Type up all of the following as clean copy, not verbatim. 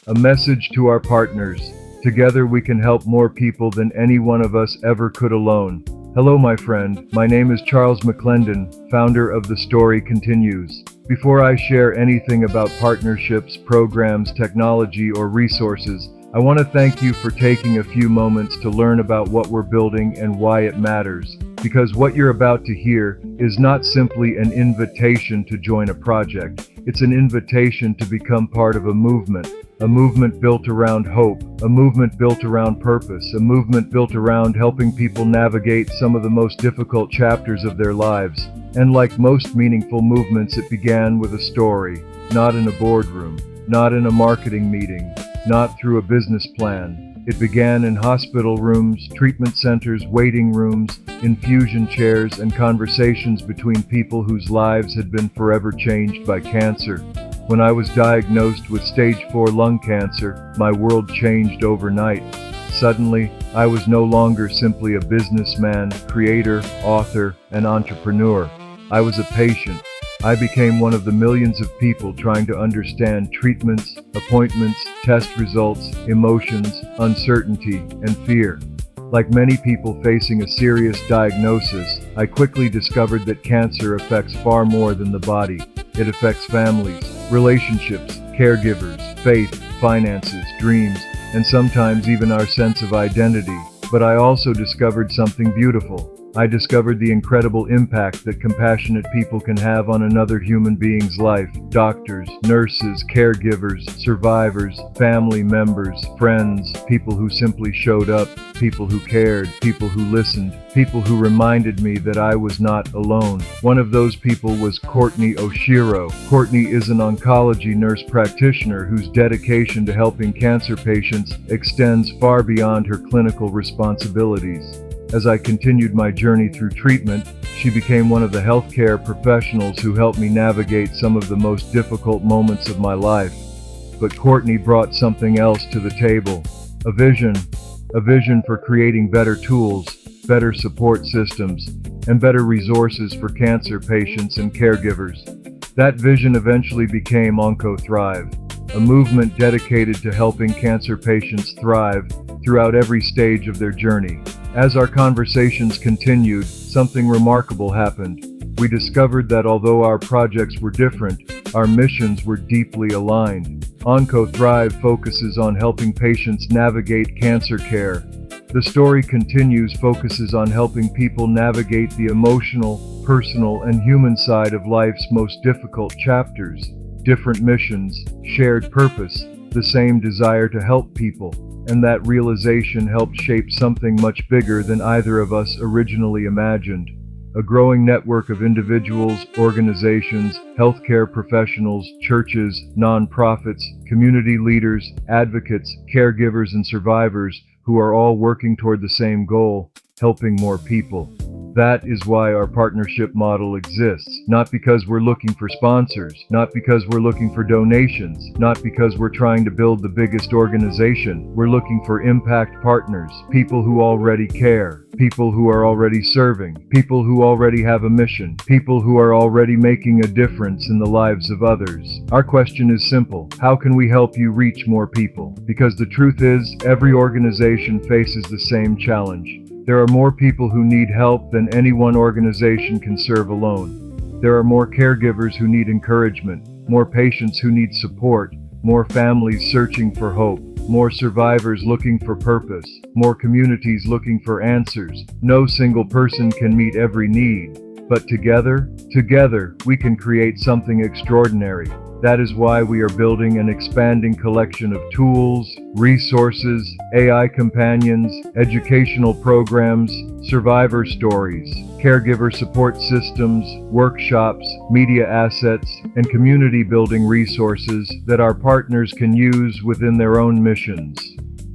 A message to our partners. Together we can help more people than any one of us ever could alone. Hello my friend, my name is Charles McLendon, founder of The Story Continues. Before I share anything about partnerships, programs, technology, or resources, I want to thank you for taking a few moments to learn about what we're building and why it matters. Because what you're about to hear is not simply an invitation to join a project, it's an invitation to become part of a movement built around hope, a movement built around purpose, a movement built around helping people navigate some of the most difficult chapters of their lives. And like most meaningful movements, it began with a story, not in a boardroom, not in a marketing meeting, not through a business plan. It began in hospital rooms, treatment centers, waiting rooms, infusion chairs, and conversations between people whose lives had been forever changed by cancer. When I was diagnosed with stage 4 lung cancer, my world changed overnight. Suddenly, I was no longer simply a businessman, creator, author, and entrepreneur. I was a patient. I became one of the millions of people trying to understand treatments, appointments, test results, emotions, uncertainty, and fear. Like many people facing a serious diagnosis, I quickly discovered that cancer affects far more than the body. It affects families, relationships, caregivers, faith, finances, dreams, and sometimes even our sense of identity. But I also discovered something beautiful. I discovered the incredible impact that compassionate people can have on another human being's life. Doctors, nurses, caregivers, survivors, family members, friends, people who simply showed up, people who cared, people who listened, people who reminded me that I was not alone. One of those people was Courtney Oshiro. Courtney is an oncology nurse practitioner whose dedication to helping cancer patients extends far beyond her clinical responsibilities. As I continued my journey through treatment, she became one of the healthcare professionals who helped me navigate some of the most difficult moments of my life. But Courtney brought something else to the table, a vision for creating better tools, better support systems, and better resources for cancer patients and caregivers. That vision eventually became OncoThrive, a movement dedicated to helping cancer patients thrive throughout every stage of their journey. As our conversations continued, something remarkable happened. We discovered that although our projects were different, our missions were deeply aligned. OncoThrive focuses on helping patients navigate cancer care. The Story Continues focuses on helping people navigate the emotional, personal, and human side of life's most difficult chapters. Different missions, shared purpose, the same desire to help people. And that realization helped shape something much bigger than either of us originally imagined. A growing network of individuals, organizations, healthcare professionals, churches, nonprofits, community leaders, advocates, caregivers, and survivors who are all working toward the same goal, helping more people. That is why our partnership model exists. Not because we're looking for sponsors, not because we're looking for donations, not because we're trying to build the biggest organization. We're looking for impact partners, people who already care, people who are already serving, people who already have a mission, people who are already making a difference in the lives of others. Our question is simple. How can we help you reach more people? Because the truth is, every organization faces the same challenge. There are more people who need help than any one organization can serve alone. There are more caregivers who need encouragement, more patients who need support, more families searching for hope, more survivors looking for purpose, more communities looking for answers. No single person can meet every need, but together, we can create something extraordinary. That is why we are building an expanding collection of tools, resources, AI companions, educational programs, survivor stories, caregiver support systems, workshops, media assets, and community building resources that our partners can use within their own missions.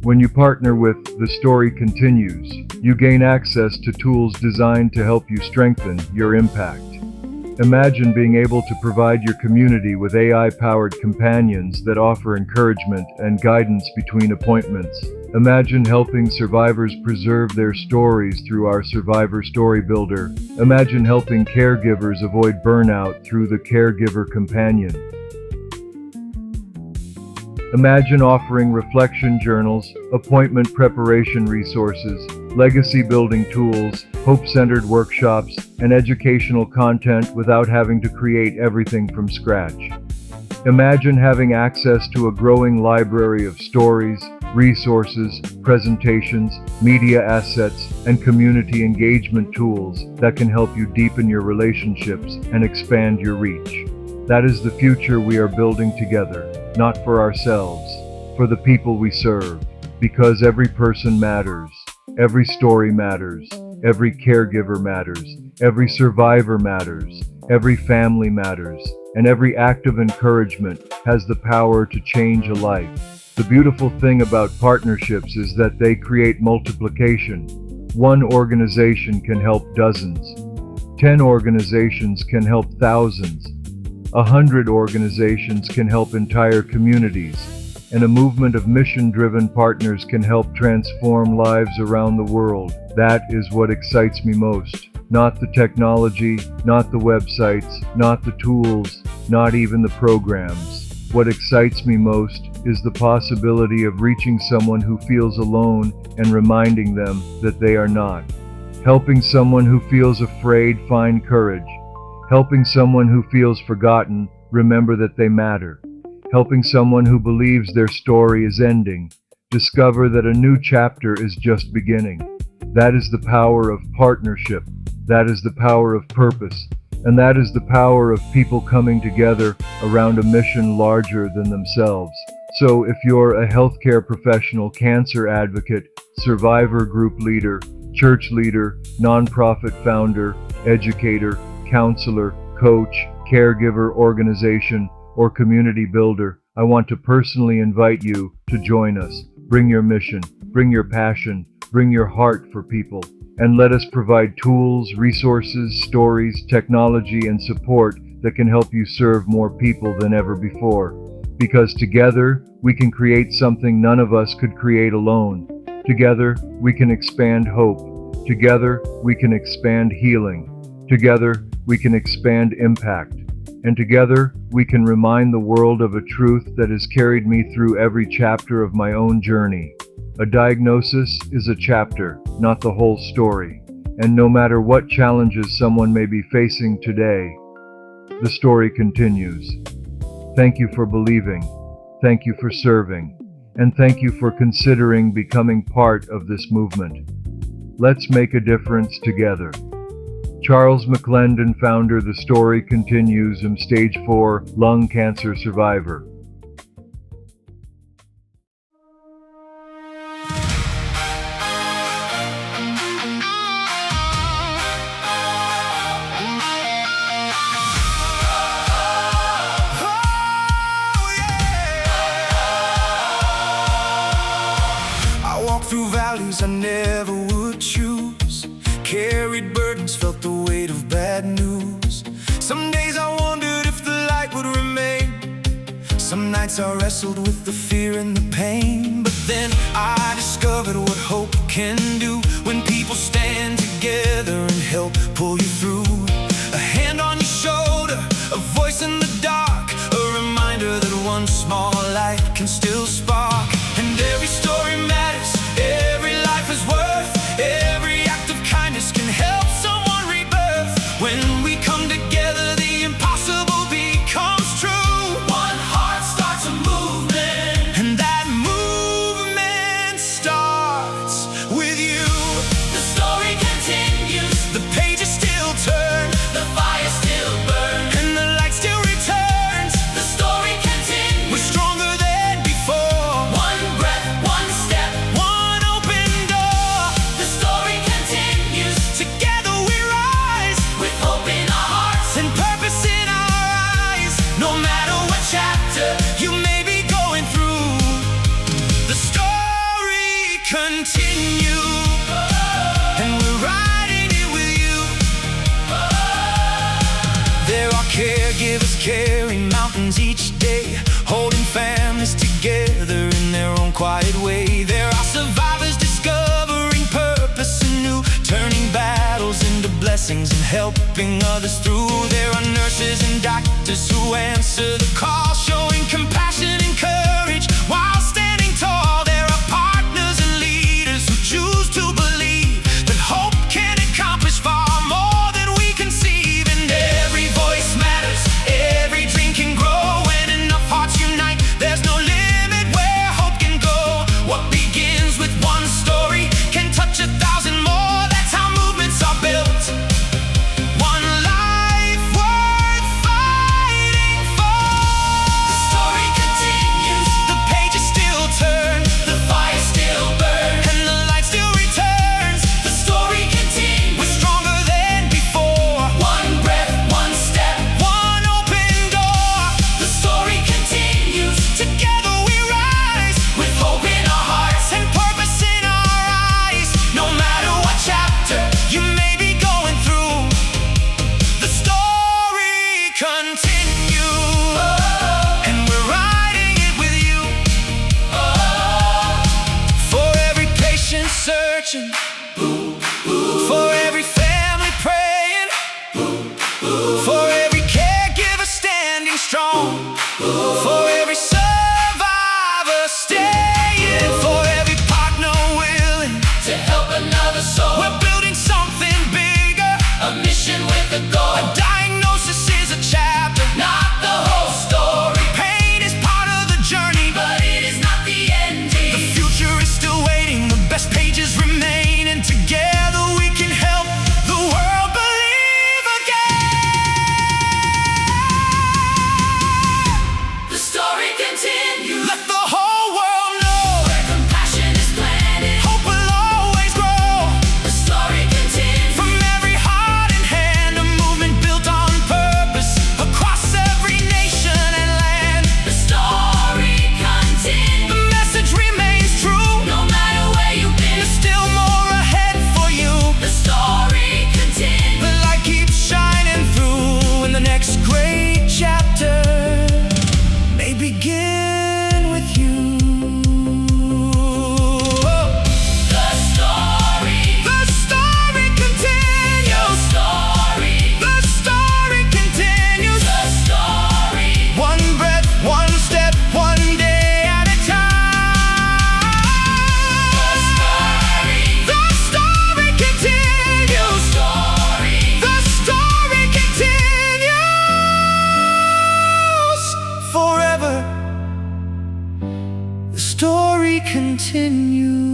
When you partner with The Story Continues, you gain access to tools designed to help you strengthen your impact. Imagine being able to provide your community with AI-powered companions that offer encouragement and guidance between appointments. Imagine helping survivors preserve their stories through our Survivor Story Builder. Imagine helping caregivers avoid burnout through the Caregiver Companion. Imagine offering reflection journals, appointment preparation resources, legacy-building tools, hope-centered workshops, and educational content without having to create everything from scratch. Imagine having access to a growing library of stories, resources, presentations, media assets, and community engagement tools that can help you deepen your relationships and expand your reach. That is the future we are building together, not for ourselves, for the people we serve, because every person matters, every story matters, every caregiver matters, every survivor matters, every family matters, and every act of encouragement has the power to change a life. The beautiful thing about partnerships is that they create multiplication. One organization can help dozens. 10 organizations can help thousands. 100 organizations can help entire communities. And a movement of mission-driven partners can help transform lives around the world. That is what excites me most. Not the technology, not the websites, not the tools, not even the programs. What excites me most is the possibility of reaching someone who feels alone and reminding them that they are not. Helping someone who feels afraid find courage. Helping someone who feels forgotten remember that they matter. Helping someone who believes their story is ending discover that a new chapter is just beginning. That is the power of partnership. That is the power of purpose. And that is the power of people coming together around a mission larger than themselves. So if you're a healthcare professional, cancer advocate, survivor group leader, church leader, nonprofit founder, educator, counselor, coach, caregiver, organization, or community builder, I want to personally invite you to join us. Bring your mission, bring your passion, bring your heart for people, and let us provide tools, resources, stories, technology, and support that can help you serve more people than ever before. Because together, we can create something none of us could create alone. Together, we can expand hope. Together, we can expand healing. Together, we can expand impact. And together, we can remind the world of a truth that has carried me through every chapter of my own journey. A diagnosis is a chapter, not the whole story. And no matter what challenges someone may be facing today, the story continues. Thank you for believing. Thank you for serving. And thank you for considering becoming part of this movement. Let's make a difference together. Charles McLendon, founder, The Story Continues, and Stage 4 lung cancer survivor. Through valleys I never would choose, carried burdens, felt the weight of bad news. Some days I wondered if the light would remain. Some nights I wrestled with the fear and the pain. But then I discovered what hope can do when people stand together and help pull you through. A hand on your shoulder, a voice in the dark, a reminder that one small light can still spark. And every story matters. Every life is worth, every act of kindness can help someone rebirth. When we come together, the impossible becomes true. One heart starts a movement, and that movement starts with you. The story continues, the pages still turn, the fire still burns, and the light still returns. The story continues, we're stronger than before. One breath, one step, one open door. The story continues, together we rise, with hope in our hearts and purpose in our eyes. No matter what chapter you may be going through, the story continues, and we're riding it with you. There are caregivers carrying mountains each day, holding families together in their own quiet way. There are survivors discovering purpose anew, turning battles into blessings and helping others through. There are nurses and doctors who answer the call, showing compassion and courage. generation, for every family praying, for every caregiver standing strong, for every survivor staying, for every partner willing to help another soul. We're building something bigger, a mission with a goal. A diagnosis is a chapter, not the whole story. Pain is part of the journey, but it is not the ending. The future is still waiting, the best pages remain, and together we can help the world believe again. The story continues. Let the whole world know where compassion is planted, hope will always grow. The story continues. From every heart and hand, a movement built on purpose across every nation and land. The story continues. The message remains true, no matter where you've been. There's still more ahead for you. The story continues. The light keeps shining through, and the next great chapter may begin with you. The story continues. The story continues. The story. One breath, one step, one day at a time. The story continues. The story continues forever. The story continues.